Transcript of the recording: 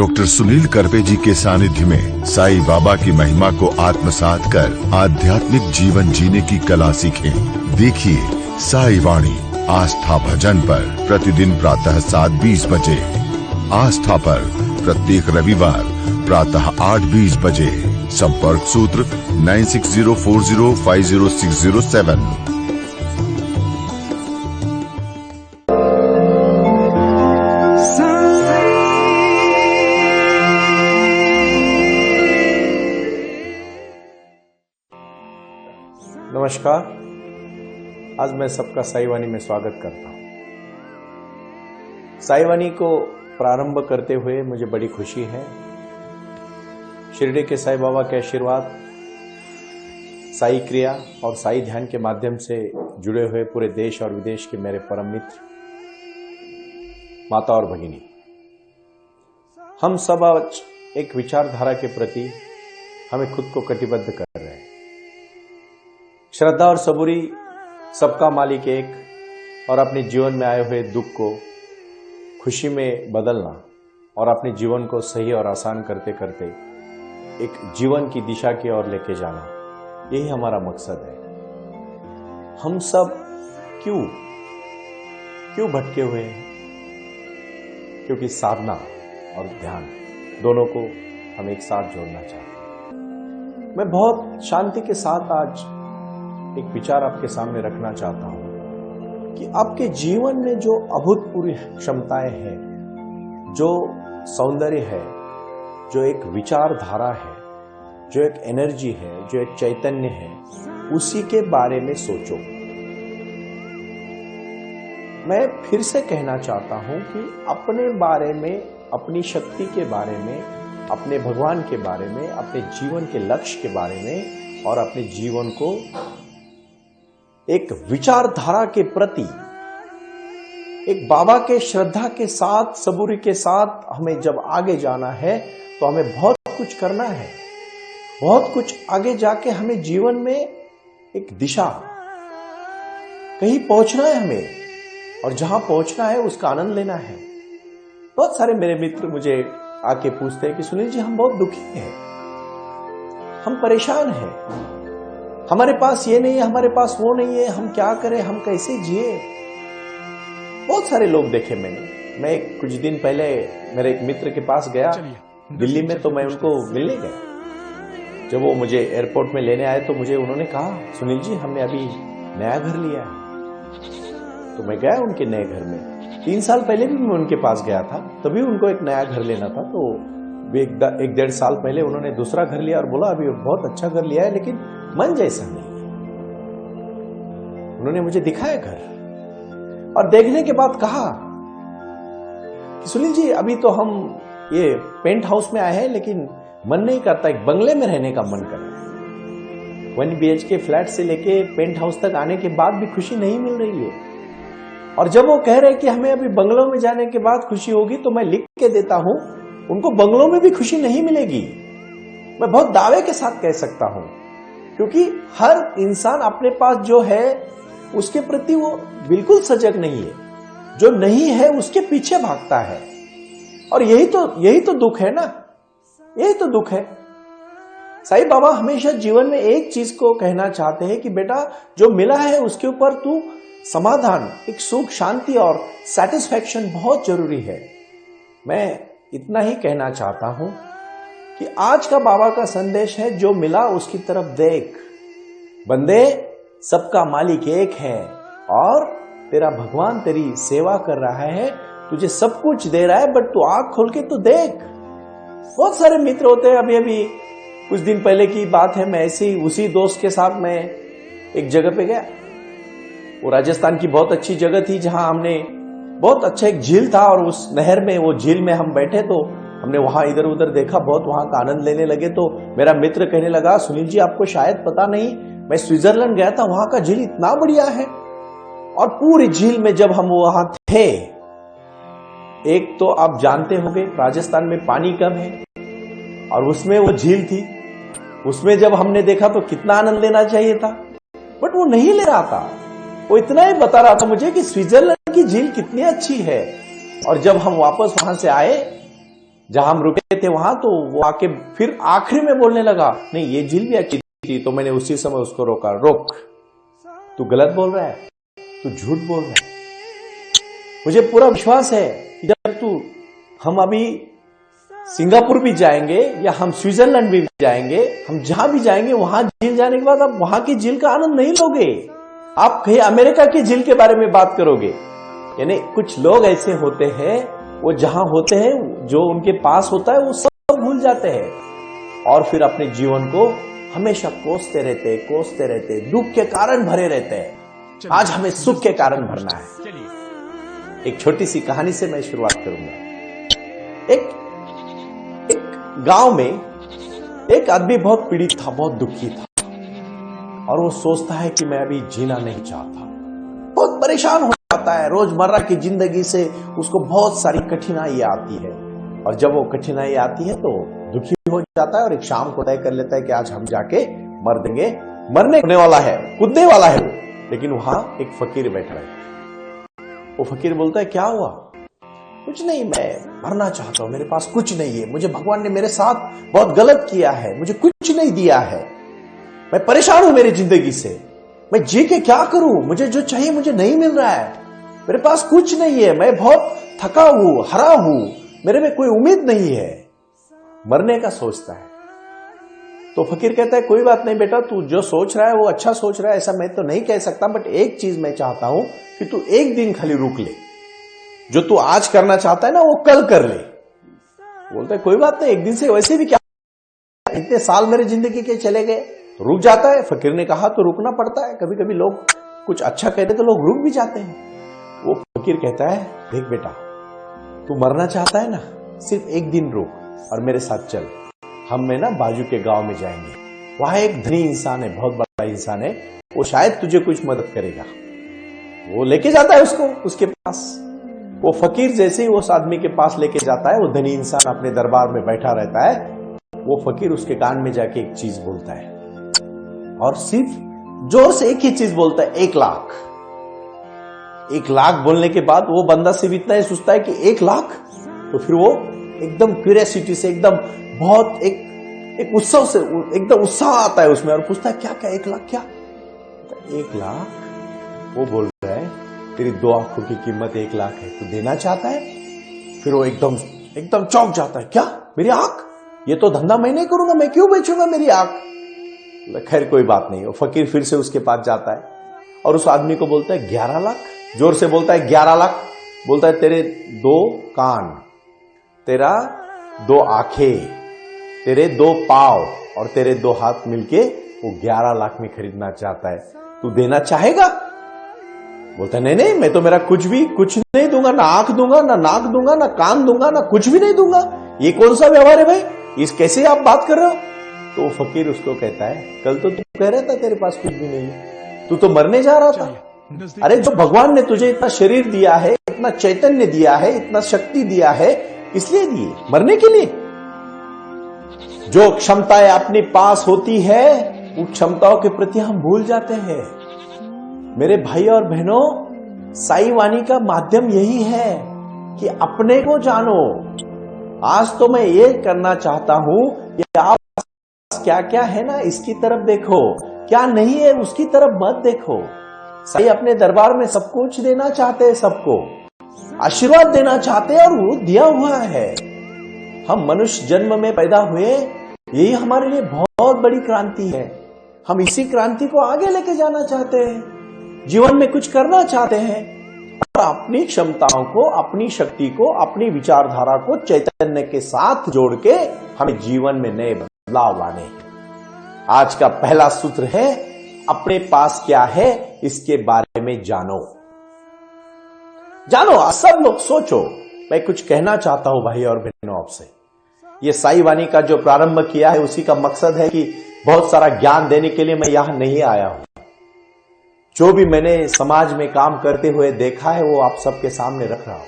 Doctor Sunil Karpe जी के सानिध्य में साईं बाबा की महिमा को आत्मसात कर आध्यात्मिक जीवन जीने की कला सीखें। देखिए साईं वाणी आस्था भजन पर प्रतिदिन प्रातः 7:20 बजे, आस्था पर प्रत्येक रविवार प्रातः 8:20 बजे। संपर्क सूत्र 9604050607। नमस्कार, आज मैं सबका साईं वाणी में स्वागत करता हूं। साईं वाणी को प्रारंभ करते हुए मुझे बड़ी खुशी है। शिरडी के साईं बाबा के आशीर्वाद, साईं क्रिया और साईं ध्यान के माध्यम से जुड़े हुए पूरे देश और विदेश के मेरे परम मित्र, माता और भगिनी, हम सब आज एक विचारधारा के प्रति हमें खुद को कटिबद्ध कर रहे हैं। श्रद्धा और सबूरी, सबका मालिक एक, और अपने जीवन में आए हुए दुख को खुशी में बदलना और अपने जीवन को सही और आसान करते करते एक जीवन की दिशा की ओर लेके जाना, यही हमारा मकसद है। हम सब क्यों भटके हुए हैं? क्योंकि साधना और ध्यान दोनों को हम एक साथ जोड़ना चाहते हैं। मैं बहुत शांति के साथ आज एक विचार आपके सामने रखना चाहता हूं कि आपके जीवन में जो अभूतपूर्व क्षमताएं हैं, जो सौंदर्य है, जो एक विचारधारा है, जो एक एनर्जी है, जो एक चैतन्य है, उसी के बारे में सोचो। मैं फिर से कहना चाहता हूं कि अपने बारे में, अपनी शक्ति के बारे में, अपने भगवान के बारे में, अपने जीवन के लक्ष्य के बारे में और अपने जीवन को एक विचारधारा के प्रति, एक बाबा के श्रद्धा के साथ, सबूरी के साथ हमें जब आगे जाना है तो हमें बहुत कुछ करना है। बहुत कुछ आगे जाके हमें जीवन में एक दिशा, कहीं पहुंचना है हमें, और जहां पहुंचना है उसका आनंद लेना है। बहुत सारे मेरे मित्र मुझे आके पूछते हैं कि सुनील जी, हम बहुत दुखी हैं, हम परेशान हैं, हमारे पास ये नहीं है, हमारे पास वो नहीं है, हम क्या करें, हम कैसे जिए। बहुत सारे लोग देखे मैंने। मैं कुछ दिन पहले मेरे एक मित्र के पास गया दिल्ली में, तो मैं उनको मिलने गया। जब वो मुझे एयरपोर्ट में लेने आए तो मुझे उन्होंने कहा, सुनील जी, हमने अभी नया घर लिया है। तो मैं गया उनके नए घर में। 3 साल पहले भी मैं उनके पास गया था, तभी उनको एक नया घर लेना था। तो एक 1.5 साल पहले उन्होंने दूसरा घर लिया और बोला अभी बहुत अच्छा घर लिया है, लेकिन मन जैसा नहीं। उन्होंने मुझे दिखाया घर, और देखने के बाद कहा कि सुनील जी, अभी तो हम ये पेंट हाउस में आए हैं, लेकिन मन नहीं करता, एक बंगले में रहने का मन कर रहा है। 1 BHK फ्लैट से लेके पेंट हाउस तक आने के बाद भी खुशी नहीं मिल रही है। और जब वो कह रहे कि हमें अभी बंगलों में जाने के बाद खुशी होगी, तो मैं लिख के देता हूं, उनको बंगलों में भी खुशी नहीं मिलेगी। मैं बहुत दावे के साथ कह सकता हूं, क्योंकि हर इंसान अपने पास जो है उसके प्रति वो बिल्कुल सजग नहीं है। जो नहीं है उसके पीछे भागता है, और यही तो दुख है ना, यही तो दुख है। साईं बाबा हमेशा जीवन में एक चीज को कहना चाहते हैं कि बेटा, जो मिला है उसके ऊपर तू समाधान, एक सुख, शांति और सेटिस्फैक्शन बहुत जरूरी है। मैं इतना ही कहना चाहता हूं कि आज का बाबा का संदेश है, जो मिला उसकी तरफ देख बंदे, सबका मालिक एक है, और तेरा भगवान तेरी सेवा कर रहा है, तुझे सब कुछ दे रहा है, बट तू आंख खोल के तो देख। बहुत सारे मित्र होते हैं। अभी कुछ दिन पहले की बात है, मैं ऐसे ही उसी दोस्त के साथ मैं एक जगह पे गया। वो राजस्थान की बहुत अच्छी जगह थी, जहां हमने बहुत अच्छा, एक झील था, और उस नहर में, वो झील में हम बैठे, तो हमने वहां इधर उधर देखा, बहुत वहां का आनंद लेने लगे। तो मेरा मित्र कहने लगा, सुनील जी, आपको शायद पता नहीं, मैं स्विट्जरलैंड गया था, वहां का झील इतना बढ़िया है। और पूरी झील में जब हम वहां थे, एक तो आप जानते होंगे राजस्थान में पानी कम है, और उसमें वो झील थी, उसमें जब हमने देखा तो कितना आनंद लेना चाहिए था, बट वो नहीं ले रहा था। वो इतना ही बता रहा था मुझे कि स्विट्जरलैंड की झील कितनी अच्छी है। और जब हम वापस वहां से आए, जहां हम रुके थे वहां, तो वो आके फिर आखिरी में बोलने लगा, नहीं ये झील भी अच्छी थी। तो मैंने उसी समय उसको रोका, रोक, तू गलत बोल रहा है, तू झूठ बोल रहा है। मुझे पूरा विश्वास है कि जब हम अभी सिंगापुर भी जाएंगे या हम स्विट्जरलैंड भी जाएंगे, हम जहां भी जाएंगे वहां झील जाने के बाद आप वहां की झील का आनंद नहीं लोगे। आप कहीं अमेरिका की झील के बारे में बात करोगे। यानी कुछ लोग ऐसे होते हैं, वो जहां होते हैं, जो उनके पास होता है वो सब भूल जाते हैं और फिर अपने जीवन को हमेशा कोसते रहते, दुख के कारण भरे रहते हैं। आज हमें सुख के कारण भरना है। एक छोटी सी कहानी से मैं शुरुआत करूंगा। एक गांव में एक आदमी बहुत पीड़ित था, बहुत दुखी था और वो सोचता है कि मैं अभी जीना नहीं चाहता। बहुत परेशान हो जाता है, रोजमर्रा की जिंदगी से उसको बहुत सारी कठिनाई आती है और जब वो कठिनाई आती है तो दुखी हो जाता है और एक शाम को तय कर लेता है कि आज हम जाके मर देंगे। मरने होने वाला है, कूदने वाला है वो, लेकिन वहां एक फकीर बैठा है। वो फकीर बोलता है, क्या हुआ? कुछ नहीं, मैं मरना चाहता हूं, मेरे पास कुछ नहीं है, मुझे भगवान ने मेरे साथ बहुत गलत किया है, मुझे कुछ नहीं दिया है, मैं परेशान हूं मेरी जिंदगी से, मैं जी के क्या करूं, मुझे जो चाहिए मुझे नहीं मिल रहा है, मेरे पास कुछ नहीं है, मैं बहुत थका हूं, हरा हूं, मेरे में कोई उम्मीद नहीं है। मरने का सोचता है। तो फकीर कहता है, कोई बात नहीं बेटा, तू जो सोच रहा है वो अच्छा सोच रहा है, ऐसा मैं तो नहीं कह सकता, बट एक चीज मैं चाहता हूं कि तू एक दिन खाली रुक ले, जो तू आज करना चाहता है ना वो कल कर ले। बोलता है, कोई बात नहीं, एक दिन से वैसे भी क्या, इतने साल मेरे जिंदगी के चले गए, रुक जाता है। फकीर ने कहा तो रुकना पड़ता है, कभी कभी लोग कुछ अच्छा कहते तो लोग रुक भी जाते हैं। वो फकीर कहता है, देख बेटा, तू मरना चाहता है ना, सिर्फ एक दिन रुक और मेरे साथ चल, हम में ना बाजू के गांव में जाएंगे, वहां एक धनी इंसान है, बहुत बड़ा इंसान है, वो शायद तुझे कुछ मदद करेगा। वो लेके जाता है उसको उसके पास। वो फकीर जैसे ही उस आदमी के पास लेके जाता है, वो धनी इंसान अपने दरबार में बैठा रहता है। वो फकीर उसके कान में जाके एक चीज बोलता है और सिर्फ जोर से एक ही चीज बोलता है, 1 लाख। 1 लाख बोलने के बाद वो बंदा सिर्फ इतना ही सोचता है कि 1 लाख। तो फिर वो एकदम क्यूरियोसिटी से, एकदम बहुत एक उत्सव से, एकदम उत्साह आता है उसमें और पूछता है, क्या क्या 1 लाख क्या? 1 लाख? वो बोल रहा है, तेरी 2 आंखों की कीमत 1 लाख है, तू देना चाहता है? फिर वो एकदम चौंक जाता है, क्या मेरी आंख? ये तो धंधा मैं नहीं करूंगा, मैं क्यों बेचूंगा मेरी आंख? खैर कोई बात नहीं। वो फकीर फिर से उसके पास जाता है और उस आदमी को बोलता है, 11 लाख। जोर से बोलता है, 11 लाख। बोलता है, तेरे 2 कान, तेरा 2 आंखें, तेरे 2 पांव और तेरे 2 हाथ मिलके वो 11 लाख में खरीदना चाहता है, तू देना चाहेगा? बोलता है, नहीं, मैं तो मेरा कुछ नहीं दूंगा, ना आंख दूंगा, ना नाक दूंगा, ना कान दूंगा, ना कुछ भी नहीं दूंगा। ये कौन सा व्यवहार है भाई, इस कैसे आप बात कर रहे हो? तो फकीर उसको कहता है, कल तो तू कह रहा था तेरे पास कुछ भी नहीं है, तू तो मरने जा रहा था। अरे जो भगवान ने तुझे इतना शरीर दिया है, इतना चैतन्य दिया है, इतना शक्ति दिया है, इसलिए दिए, मरने के लिए। जो क्षमताएं अपने पास होती है, उन क्षमताओं के प्रति हम भूल जाते हैं। मेरे भाई और बहनों, साई वाणी का माध्यम यही है कि अपने को जानो। आज तो मैं ये करना चाहता हूं कि आप क्या क्या है ना, इसकी तरफ देखो, क्या नहीं है उसकी तरफ मत देखो। साई अपने दरबार में सब कुछ देना चाहते हैं, सबको आशीर्वाद देना चाहते हैं और वो दिया हुआ है। हम मनुष्य जन्म में पैदा हुए, यही हमारे लिए बहुत बड़ी क्रांति है। हम इसी क्रांति को आगे लेके जाना चाहते हैं, जीवन में कुछ करना चाहते हैं और अपनी क्षमताओं को, अपनी शक्ति को, अपनी विचारधारा को चैतन्य के साथ जोड़ के हमें जीवन में नए बदलाव लाने। आज का पहला सूत्र है, अपने पास क्या है इसके बारे में जानो। सब लोग सोचो। मैं कुछ कहना चाहता हूं भाई और बहनों आपसे। ये साई वाणी का जो प्रारंभ किया है, उसी का मकसद है कि बहुत सारा ज्ञान देने के लिए मैं यहां नहीं आया हूं। जो भी मैंने समाज में काम करते हुए देखा है, वो आप सबके सामने रख रहा हूं।